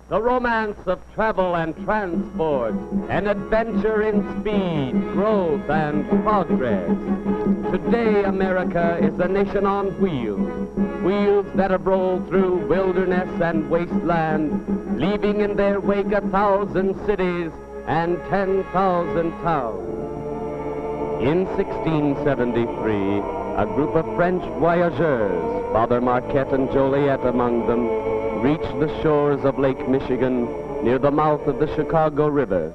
The romance of travel and transport, an adventure in speed, growth, and progress. Today, America is a nation on wheels, wheels that have rolled through wilderness and wasteland, leaving in their wake 1,000 cities and 10,000 towns. In 1673, a group of French voyageurs, Father Marquette and Joliet among them, reached the shores of Lake Michigan near the mouth of the Chicago River.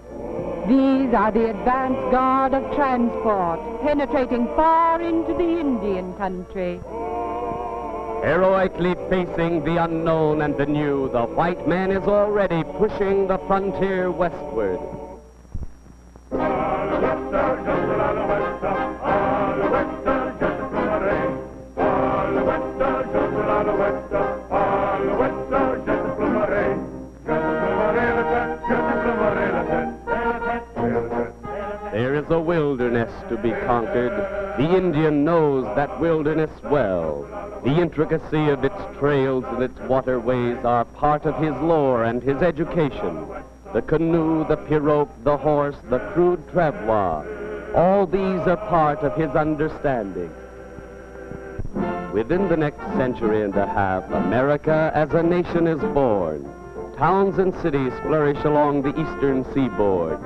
These are the advance guard of transport, penetrating far into the Indian country. Heroically facing the unknown and the new, the white man is already pushing the frontier westward. There is a wilderness to be conquered. The Indian knows that wilderness well. The intricacy of its trails and its waterways are part of his lore and his education. The canoe, the pirogue, the horse, the crude travois, all these are part of his understanding. Within the next century and a half, America as a nation is born. Towns and cities flourish along the eastern seaboard.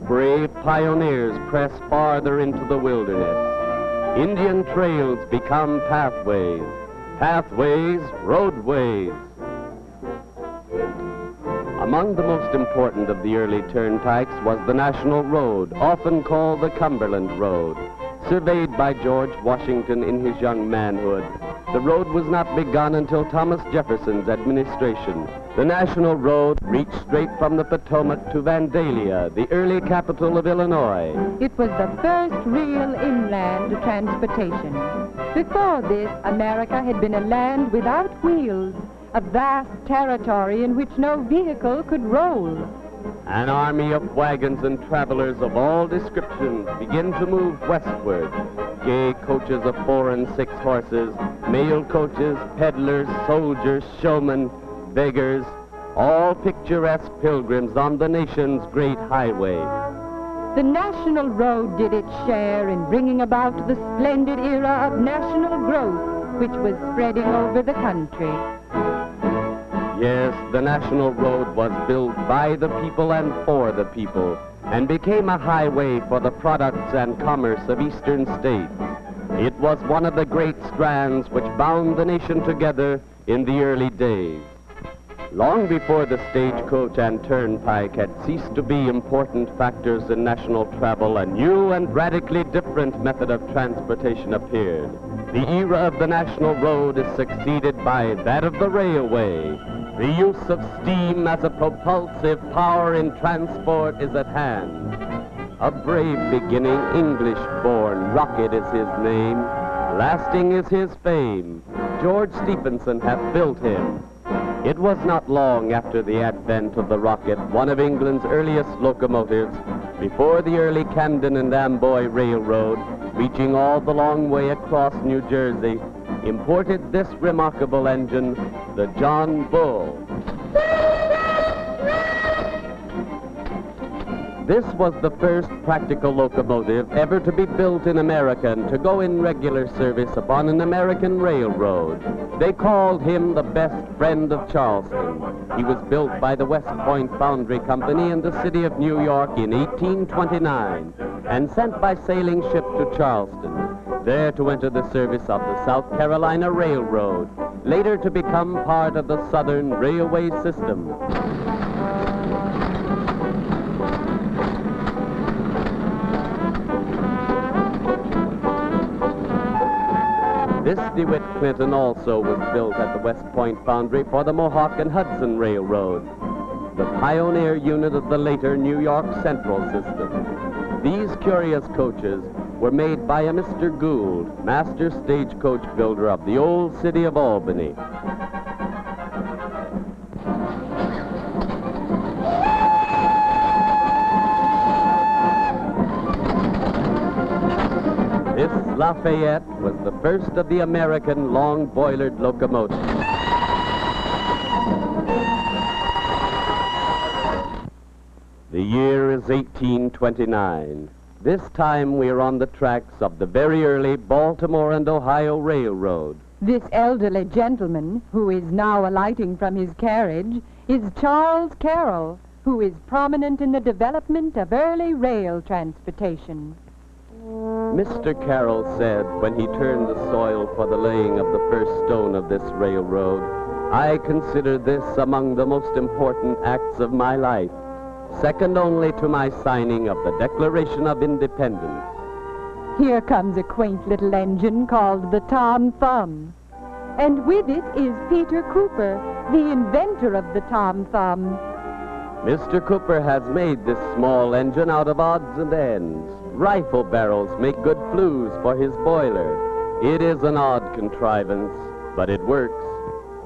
Brave pioneers press farther into the wilderness. Indian trails become pathways. Pathways, roadways. Among the most important of the early turnpikes was the National Road, often called the Cumberland Road. Surveyed by George Washington in his young manhood, the road was not begun until Thomas Jefferson's administration. The National Road reached straight from the Potomac to Vandalia, the early capital of Illinois. It was the first real inland transportation. Before this, America had been a land without wheels, a vast territory in which no vehicle could roll. An army of wagons and travelers of all descriptions begin to move westward. Gay coaches of 4 and 6 horses, mail coaches, peddlers, soldiers, showmen, beggars, all picturesque pilgrims on the nation's great highway. The National Road did its share in bringing about the splendid era of national growth, which was spreading over the country. Yes, the National Road was built by the people and for the people, and became a highway for the products and commerce of eastern states. It was one of the great strands which bound the nation together in the early days. Long before the stagecoach and turnpike had ceased to be important factors in national travel, a new and radically different method of transportation appeared. The era of the National Road is succeeded by that of the railway. The use of steam as a propulsive power in transport is at hand. A brave beginning, English-born, Rocket is his name. Lasting is his fame. George Stephenson hath built him. It was not long after the advent of the Rocket, one of England's earliest locomotives, before the early Camden and Amboy Railroad, reaching all the long way across New Jersey, imported this remarkable engine, the John Bull. This was the first practical locomotive ever to be built in America and to go in regular service upon an American railroad. They called him the best friend of Charleston. He was built by the West Point Foundry Company in the city of New York in 1829 and sent by sailing ship to Charleston, there to enter the service of the South Carolina Railroad, later to become part of the Southern Railway system. This DeWitt Clinton also was built at the West Point Foundry for the Mohawk and Hudson Railroad. the pioneer unit of the later New York Central system. These curious coaches were made by a Mr. Gould, master stagecoach builder of the old city of Albany. This Lafayette was the first of the American long-boilered locomotives. The year is 1829. This time we are on the tracks of the very early Baltimore and Ohio Railroad. This elderly gentleman, who is now alighting from his carriage, is Charles Carroll, who is prominent in the development of early rail transportation. Mr. Carroll said when he turned the soil for the laying of the first stone of this railroad, "I consider this among the most important acts of my life, second only to my signing of the Declaration of Independence." Here comes a quaint little engine called the Tom Thumb. And with it is Peter Cooper, the inventor of the Tom Thumb. Mr. Cooper has made this small engine out of odds and ends. Rifle barrels make good flues for his boiler. It is an odd contrivance, but it works.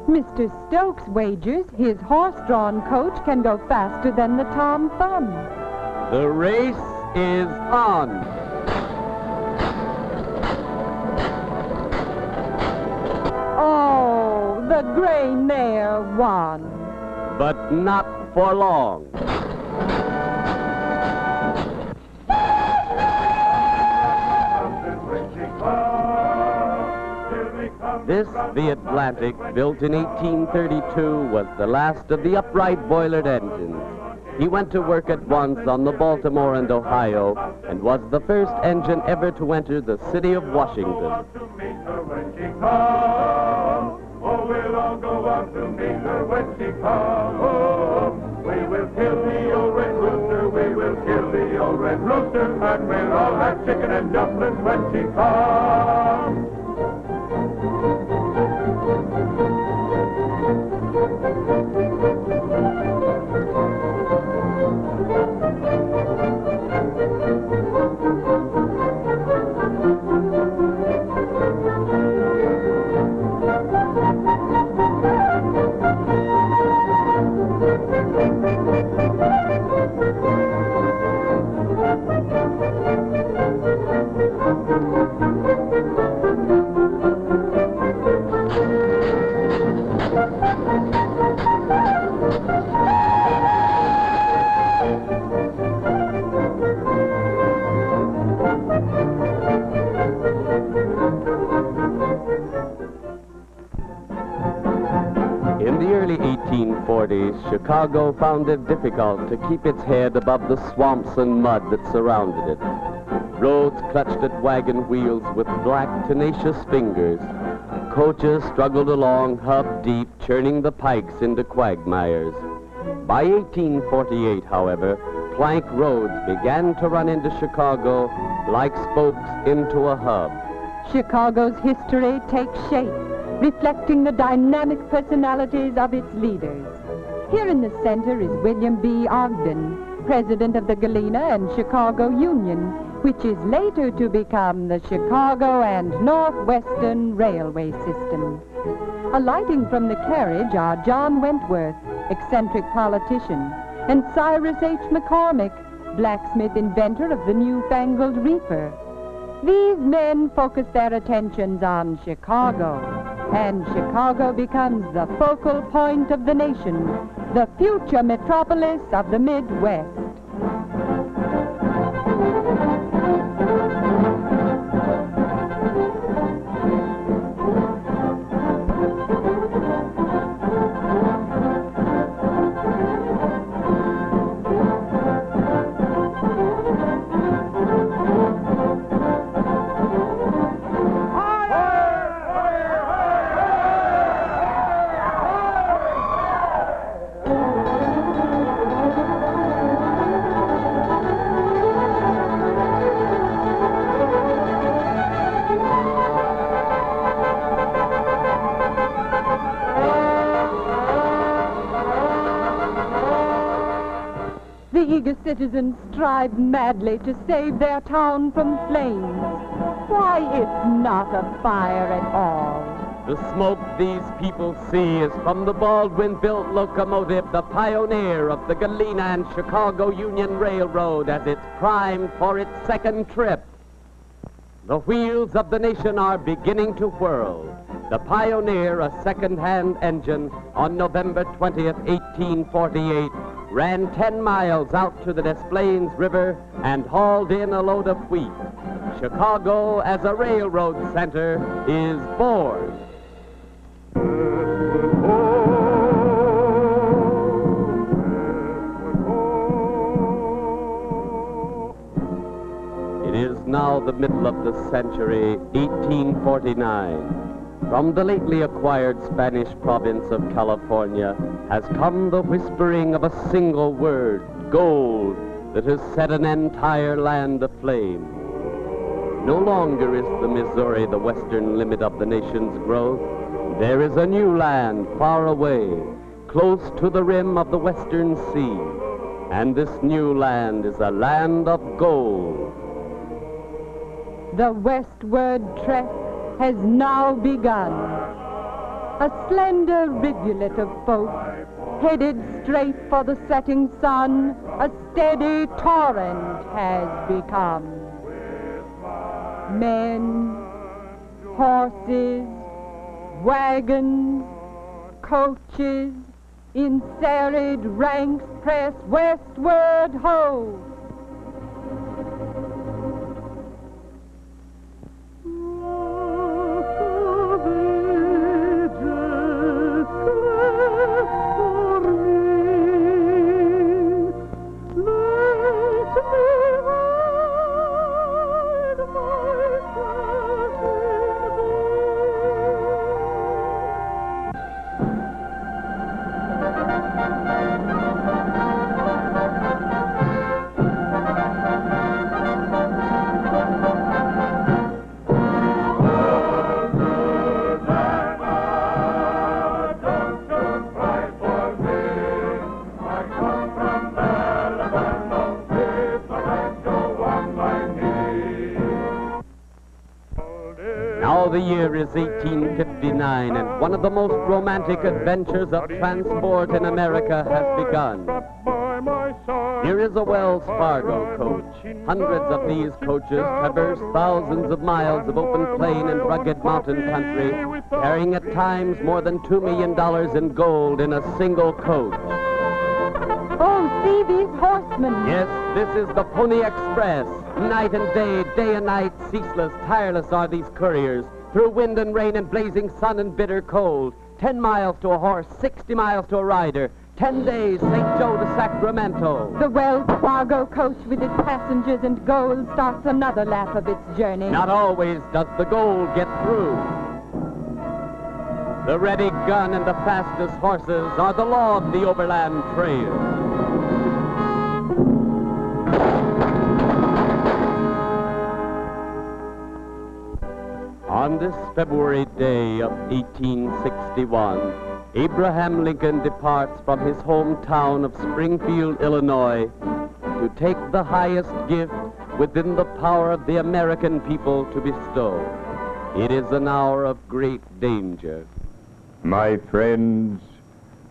Mr. Stokes wagers his horse-drawn coach can go faster than the Tom Thumb. The race is on. Oh, the gray mare won. But not for long. This, the Atlantic, built in 1832, was the last of the upright boilered engines. He went to work at once on the Baltimore and Ohio and was the first engine ever to enter the city of Washington. Oh, we'll all go out to meet her when she comes. We will kill the old red rooster, we will kill the old red rooster, and we'll all have chicken and dumplings when she comes. In the early 1840s, Chicago found it difficult to keep its head above the swamps and mud that surrounded it. Roads clutched at wagon wheels with black, tenacious fingers. Coaches struggled along hub deep, churning the pikes into quagmires. By 1848, however, plank roads began to run into Chicago like spokes into a hub. Chicago's history takes shape, reflecting the dynamic personalities of its leaders. Here in the center is William B. Ogden, president of the Galena and Chicago Union, which is later to become the Chicago and Northwestern Railway System. Alighting from the carriage are John Wentworth, eccentric politician, and Cyrus H. McCormick, blacksmith inventor of the newfangled reaper. These men focus their attentions on Chicago, and Chicago becomes the focal point of the nation, the future metropolis of the Midwest. The eager citizens strive madly to save their town from flames. Why, it's not a fire at all. The smoke these people see is from the Baldwin-built locomotive, the pioneer of the Galena and Chicago Union Railroad as it's primed for its second trip. The wheels of the nation are beginning to whirl. The Pioneer, a second-hand engine, on November 20th, 1848, ran 10 miles out to the Des Plaines River and hauled in a load of wheat. Chicago, as a railroad center, is born. It is now the middle of the century, 1849. From the lately acquired Spanish province of California has come the whispering of a single word, gold, that has set an entire land aflame. No longer is the Missouri the western limit of the nation's growth. There is a new land far away, close to the rim of the western sea. And this new land is a land of gold. The westward trek has now begun. A slender rivulet of folk, headed straight for the setting sun, a steady torrent has become. Men, horses, wagons, coaches, in serried ranks press westward, ho! Now the year is 1859, and one of the most romantic adventures of transport in America has begun. Here is a Wells Fargo coach. Hundreds of these coaches traverse thousands of miles of open plain and rugged mountain country, carrying at times more than $2 million in gold in a single coach. Oh, see these horsemen. Yes, this is the Pony Express. Night and day and night, ceaseless, tireless are these couriers. Through wind and rain and blazing sun and bitter cold. 10 miles to a horse, 60 miles to a rider. 10 days, St. Joe to Sacramento. The Wells Fargo coach with its passengers and gold starts another lap of its journey. Not always does the gold get through. The ready gun and the fastest horses are the law of the overland trail. On this February day of 1861, Abraham Lincoln departs from his hometown of Springfield, Illinois, to take the highest gift within the power of the American people to bestow. It is an hour of great danger. My friends,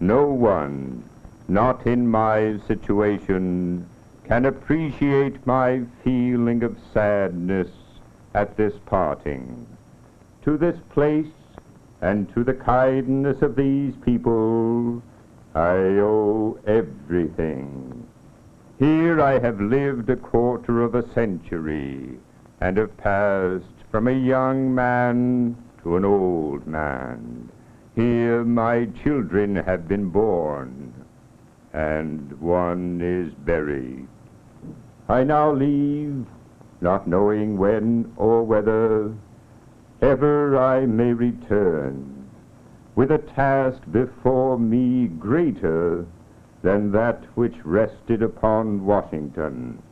no one, not in my situation, can appreciate my feeling of sadness at this parting. To this place and to the kindness of these people, I owe everything. Here I have lived a quarter of a century and have passed from a young man to an old man. Here my children have been born, and one is buried. I now leave, not knowing when or whether ever I may return, with a task before me greater than that which rested upon Washington.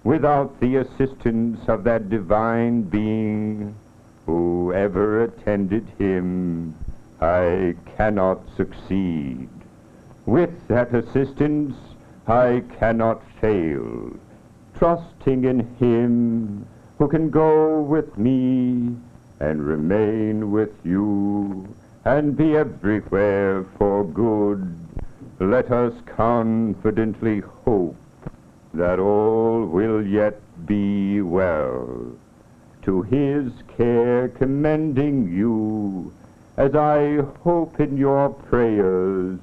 Without the assistance of that divine being who ever attended him, I cannot succeed. With that assistance, I cannot fail, trusting in him who can go with me and remain with you and be everywhere for good. Let us confidently hope that all will yet be well. To his care commending you, as I hope in your prayers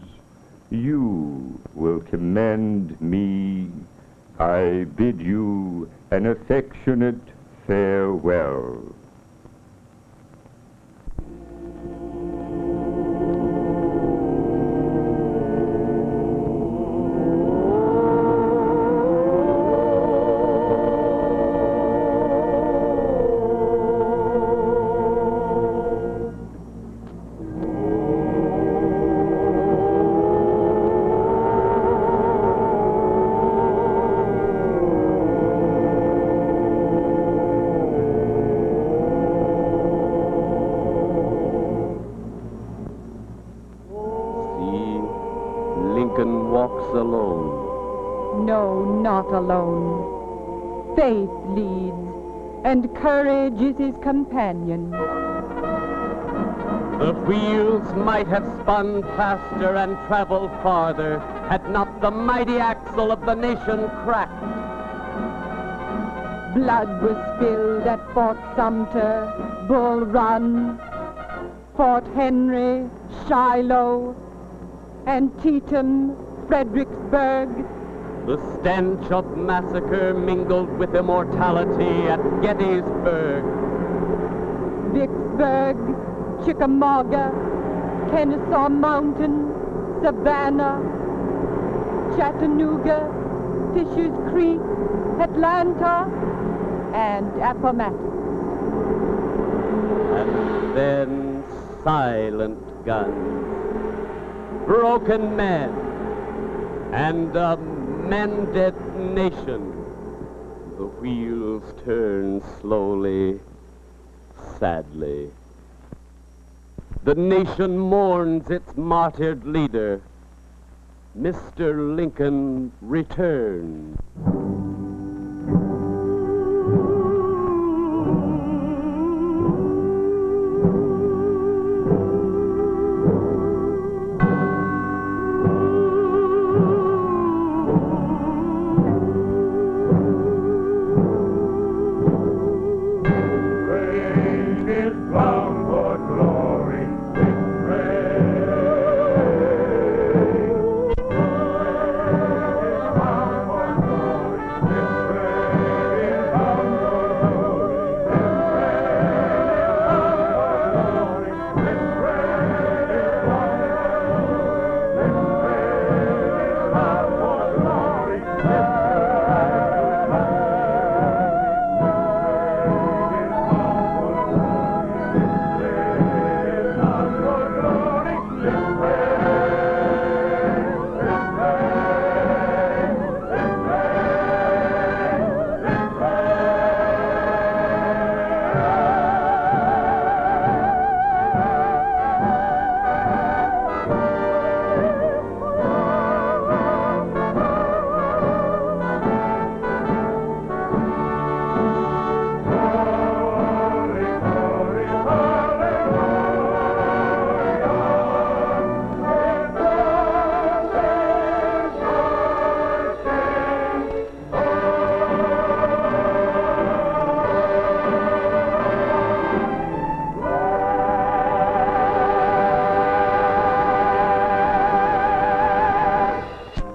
you will commend me, I bid you an affectionate farewell. Lincoln walks alone. No, not alone. Faith leads, and courage is his companion. The wheels might have spun faster and traveled farther had not the mighty axle of the nation cracked. Blood was spilled at Fort Sumter, Bull Run, Fort Henry, Shiloh, Antietam, Fredericksburg. The stench of massacre mingled with immortality at Gettysburg. Vicksburg, Chickamauga, Kennesaw Mountain, Savannah, Chattanooga, Fisher's Creek, Atlanta, and Appomattox. And then silent guns, broken men, and a mended nation. The wheels turn slowly, sadly. The nation mourns its martyred leader. Mr. Lincoln returned.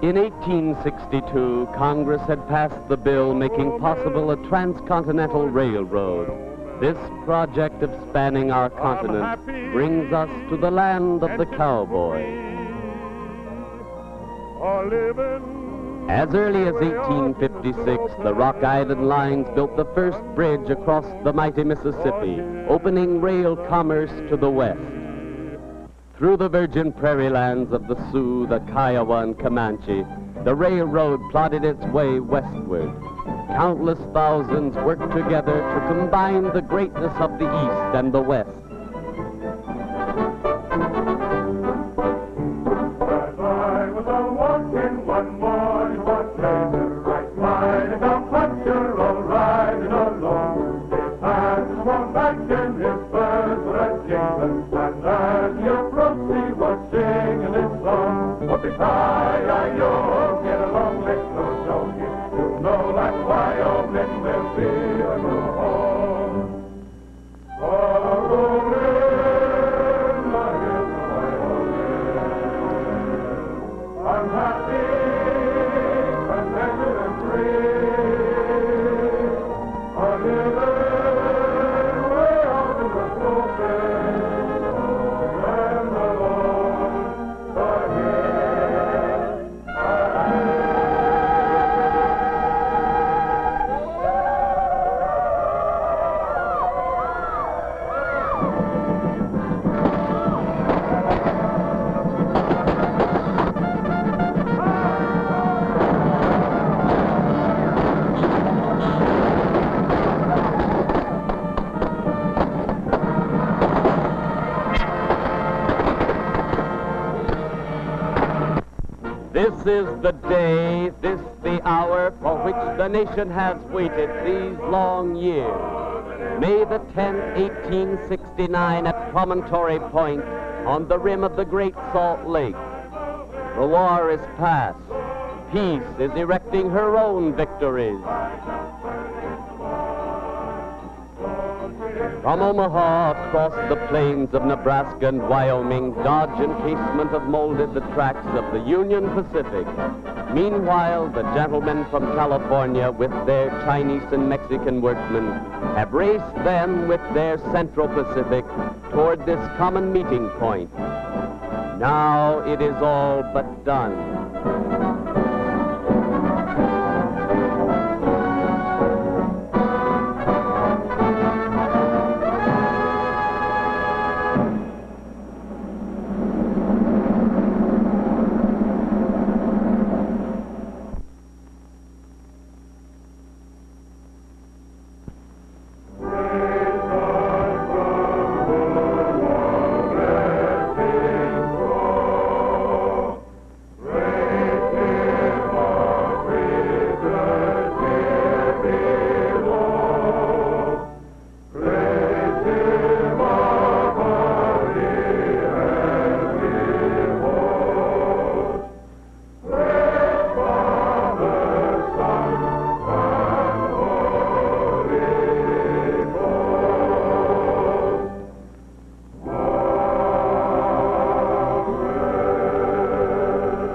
In 1862, Congress had passed the bill making possible a transcontinental railroad. This project of spanning our continent brings us to the land of the cowboy. As early as 1856, the Rock Island Lines built the first bridge across the mighty Mississippi, opening rail commerce to the west. Through the virgin prairie lands of the Sioux, the Kiowa, and Comanche, the railroad plodded its way westward. Countless thousands worked together to combine the greatness of the East and the West. As I was a-walking one morning is the day, this the hour for which the nation has waited these long years. May the 10th, 1869 at Promontory Point on the rim of the Great Salt Lake. The war is past. Peace is erecting her own victories. From Omaha across the plains of Nebraska and Wyoming, Dodge and Casement have molded the tracks of the Union Pacific. Meanwhile, the gentlemen from California with their Chinese and Mexican workmen have raced them with their Central Pacific toward this common meeting point. Now it is all but done.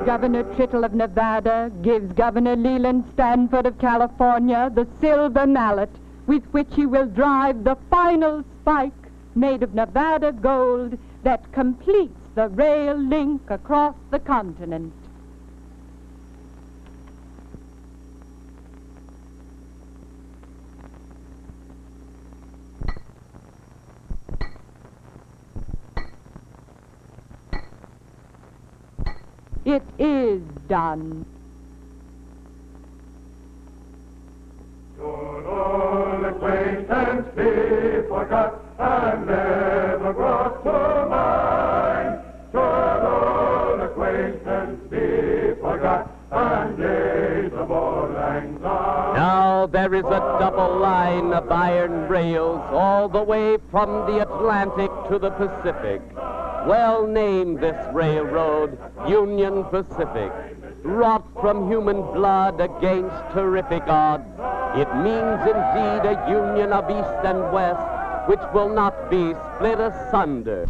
Governor Trittle of Nevada gives Governor Leland Stanford of California the silver mallet with which he will drive the final spike made of Nevada gold that completes the rail link across the continent. It is done. Should all acquaintance be forgot and never brought to mind? Should all acquaintance be forgot and days of old lang syne? Now there is a double line of iron rails all the way from the Atlantic to the Pacific. Well named this railroad, Union Pacific. Wrought from human blood against terrific odds, it means indeed a union of East and West, which will not be split asunder.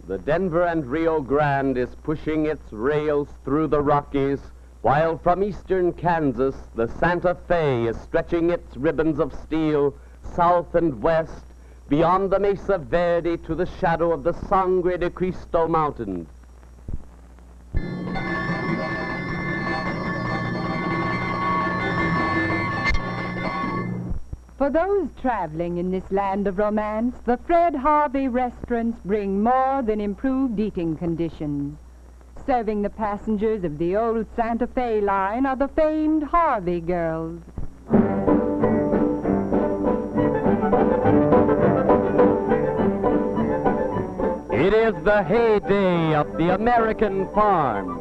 The Denver and Rio Grande is pushing its rails through the Rockies, while from eastern Kansas, the Santa Fe is stretching its ribbons of steel south and west, beyond the Mesa Verde to the shadow of the Sangre de Cristo Mountains. For those traveling in this land of romance, the Fred Harvey restaurants bring more than improved eating conditions. Serving the passengers of the old Santa Fe line are the famed Harvey girls. It is the heyday of the American farm.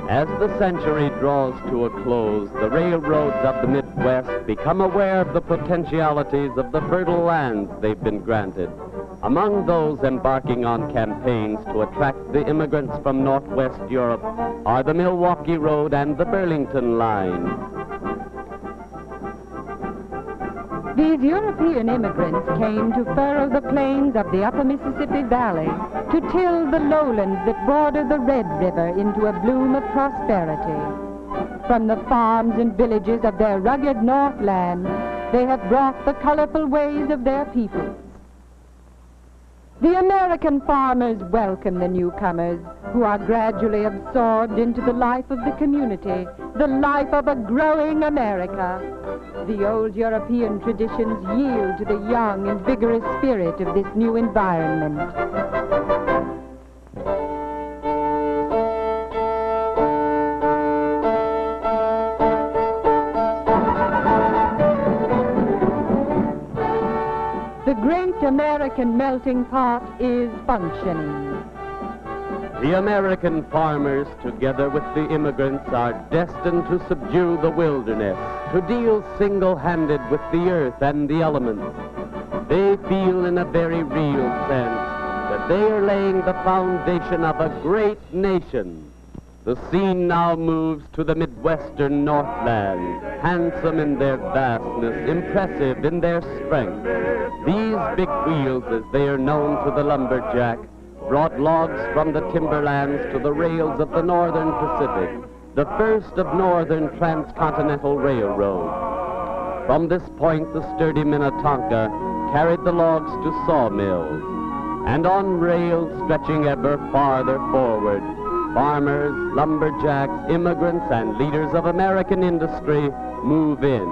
As the century draws to a close, the railroads of the Midwest become aware of the potentialities of the fertile lands they've been granted. Among those embarking on campaigns to attract the immigrants from Northwest Europe are the Milwaukee Road and the Burlington Line. These European immigrants came to furrow the plains of the upper Mississippi Valley, to till the lowlands that border the Red River into a bloom of prosperity. From the farms and villages of their rugged Northland, they have brought the colorful ways of their peoples. The American farmers welcome the newcomers, who are gradually absorbed into the life of the community, the life of a growing America. The old European traditions yield to the young and vigorous spirit of this new environment. great American melting pot is functioning. The American farmers, together with the immigrants, are destined to subdue the wilderness, to deal single-handed with the earth and the elements. They feel in a very real sense that they are laying the foundation of a great nation. The scene now moves to the Midwestern Northland, handsome in their vastness, impressive in their strength. These big wheels, as they are known to the lumberjack, brought logs from the timberlands to the rails of the Northern Pacific, the first of northern transcontinental railroads. From this point, the sturdy Minnetonka carried the logs to sawmills, and on rails stretching ever farther forward, farmers, lumberjacks, immigrants, and leaders of American industry move in.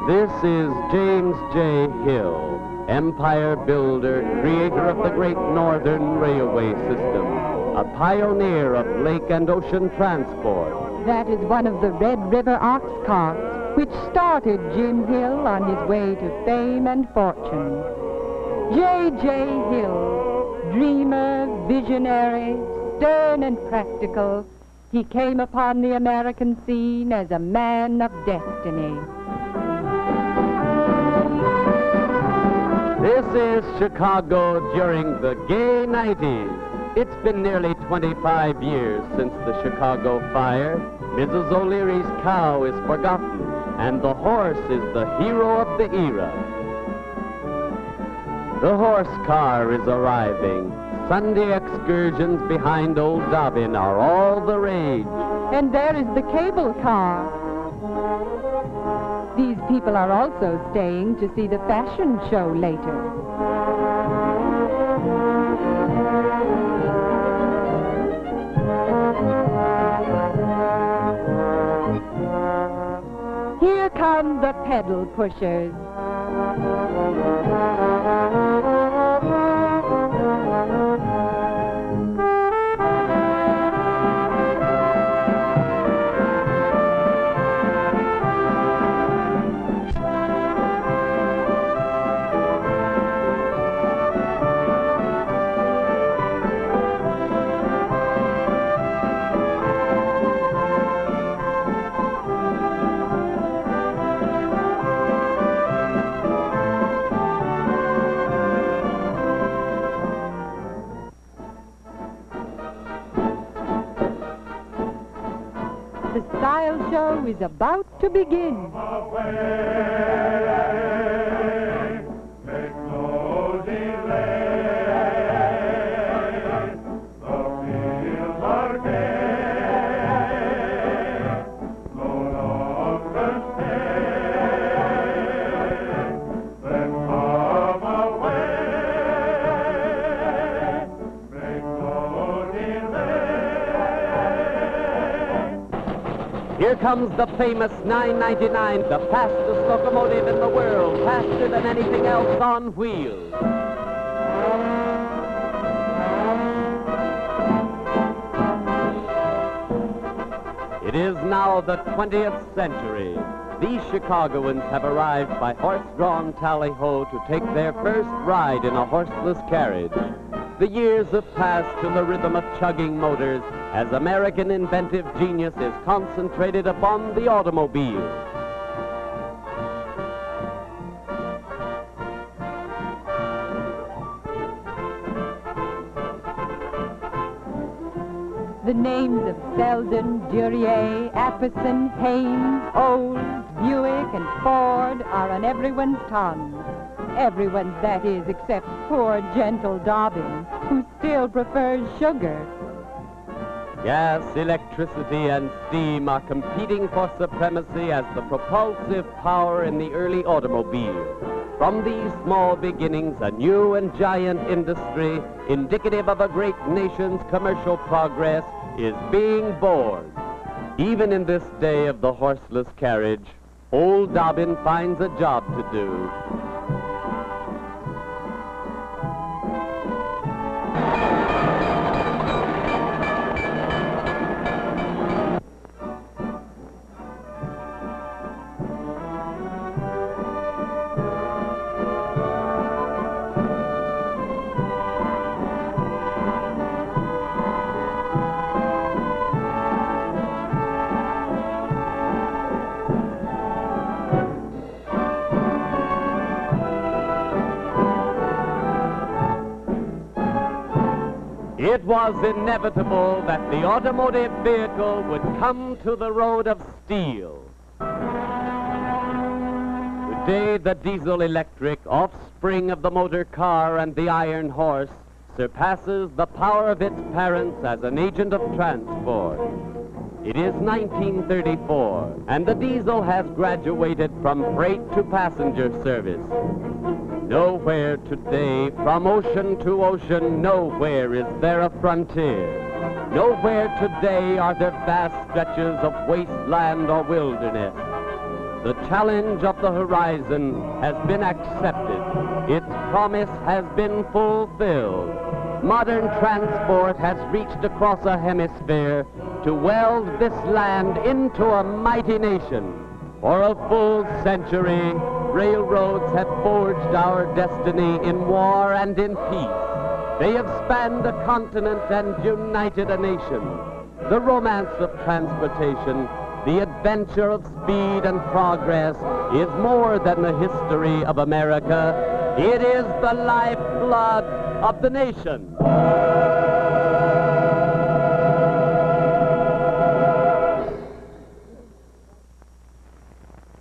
This is James J. Hill, empire builder, creator of the Great Northern Railway System, a pioneer of lake and ocean transport. That is one of the Red River ox carts, which started Jim Hill on his way to fame and fortune. J.J. Hill, dreamer, visionary, stern and practical, he came upon the American scene as a man of destiny. This is Chicago during the gay 90s. It's been nearly 25 years since the Chicago fire. Mrs. O'Leary's cow is forgotten, and the horse is the hero of the era. The horse car is arriving. Sunday excursions behind Old Dobbin are all the rage. And there is the cable car. These people are also staying to see the fashion show later. Here come the pedal pushers. The style show is about to begin. Away, make no delay. The fields are gay, no longer stay. Then come away, make no delay. Here comes the famous 999, the fastest locomotive in the world, faster than anything else on wheels. It is now the 20th century. These Chicagoans have arrived by horse-drawn tally-ho to take their first ride in a horseless carriage. The years have passed to the rhythm of chugging motors as American inventive genius is concentrated upon the automobile. The names of Selden, Duryea, Apperson, Haynes, Olds, Buick, and Ford are on everyone's tongue. Everyone's, that is, except poor, gentle Dobbin, who still prefers sugar. Gas, electricity, and steam are competing for supremacy as the propulsive power in the early automobile. From these small beginnings, a new and giant industry, indicative of a great nation's commercial progress, is being born. Even in this day of the horseless carriage, old Dobbin finds a job to do. It was inevitable that the automotive vehicle would come to the road of steel. Today, the diesel-electric, offspring of the motor car and the iron horse, surpasses the power of its parents as an agent of transport. It is 1934, and the diesel has graduated from freight to passenger service. Nowhere today, from ocean to ocean, nowhere is there a frontier. Nowhere today are there vast stretches of wasteland or wilderness. The challenge of the horizon has been accepted. Its promise has been fulfilled. Modern transport has reached across a hemisphere to weld this land into a mighty nation. For a full century, railroads have forged our destiny in war and in peace. They have spanned a continent and united a nation. The romance of transportation, the adventure of speed and progress, is more than the history of America. It is the lifeblood of the nation.